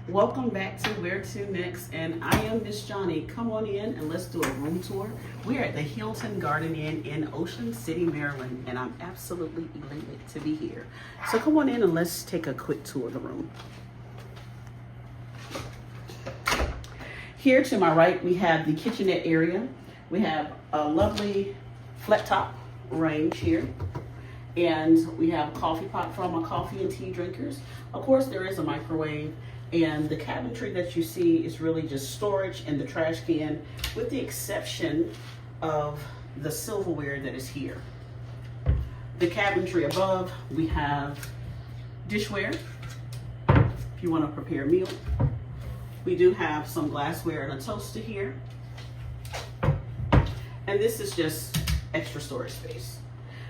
Welcome back to Where To Next, and I am Miss Johnny. Come on in and let's do a room tour. We are at the Hilton Garden Inn in Ocean City, Maryland, and I'm absolutely elated to be here. So come on in and let's take a quick tour of the room. Here to my right, we have the kitchenette area. We have a lovely flat top range here. And we have a coffee pot for all my coffee and tea drinkers. Of course, there is a microwave. And the cabinetry that you see is really just storage and the trash can, with the exception of the silverware that is here. The cabinetry above, we have dishware, if you want to prepare a meal. We do have some glassware and a toaster here. And this is just extra storage space.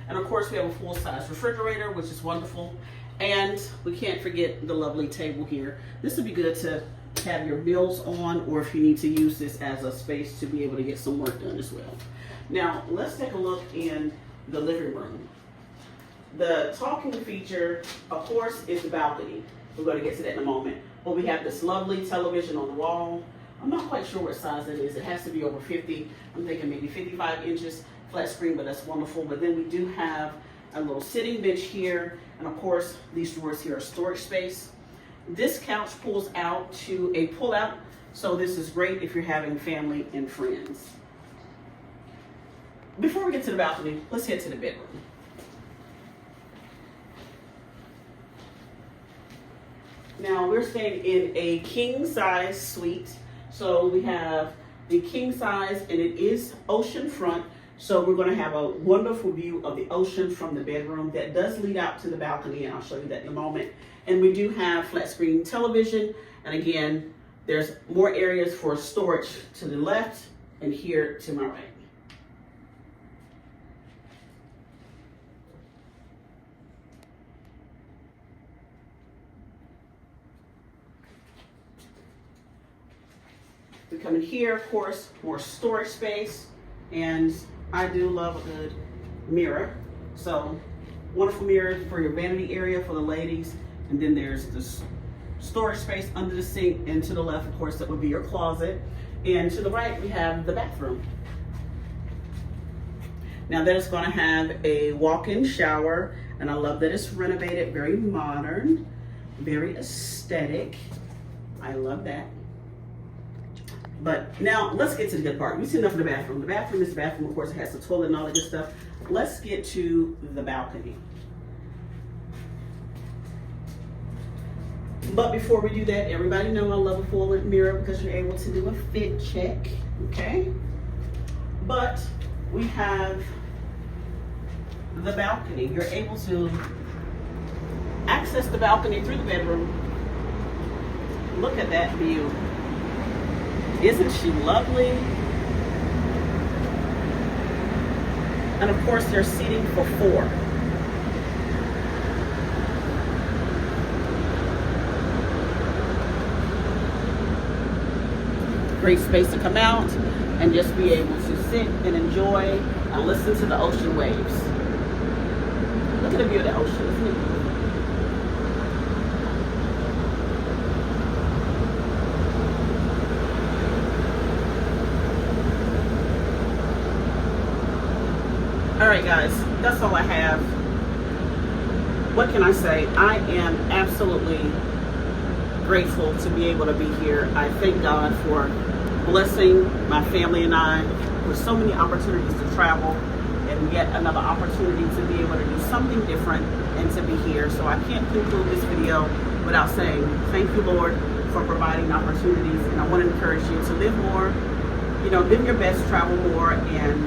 And of course, we have a full-size refrigerator, which is wonderful. And we can't forget the lovely table here. This would be good to have your meals on, or if you need to use this as a space to be able to get some work done as well. Now, let's take a look in the living room. The talking feature, of course, is the balcony. We're going to get to that in a moment. But we have this lovely television on the wall. I'm not quite sure what size it is. It has to be over 50. I'm thinking maybe 55 inches flat screen, but that's wonderful. But then we do have a little sitting bench here, and of course these drawers here are storage space. This couch pulls out to a pull-out, so this is great if you're having family and friends. Before we get to the balcony, let's head to the bedroom. Now we're staying in a king size suite, so we have the king size, and it is ocean front. So we're going to have a wonderful view of the ocean from the bedroom that does lead out to the balcony, and I'll show you that in a moment. And we do have flat screen television, and again, there's more areas for storage to the left and here to my right. We come in here, of course, more storage space, and I do love a good mirror. So wonderful mirror for your vanity area for the ladies. And then there's this storage space under the sink, and to the left, of course, that would be your closet. And to the right, we have the bathroom. Now that is going to have a walk-in shower, and I love that it's renovated, very modern, very aesthetic. I love that. But now let's get to the good part. We've seen enough of the bathroom. The bathroom is the bathroom, of course, it has the toilet and all that good stuff. Let's get to the balcony. But before we do that, everybody know I love a full length mirror because you're able to do a fit check, okay? But we have the balcony. You're able to access the balcony through the bedroom. Look at that view. Isn't she lovely? And of course, there's seating for 4. Great space to come out and just be able to sit and enjoy and listen to the ocean waves. Look at the view of the ocean, isn't it beautiful? All right, guys, that's all I have. What can I say? I am absolutely grateful to be able to be here. I thank God for blessing my family and I with so many opportunities to travel, and yet another opportunity to be able to do something different and to be here. So I can't conclude this video without saying thank you, Lord, for providing opportunities. And I want to encourage you to live more, live your best, travel more, and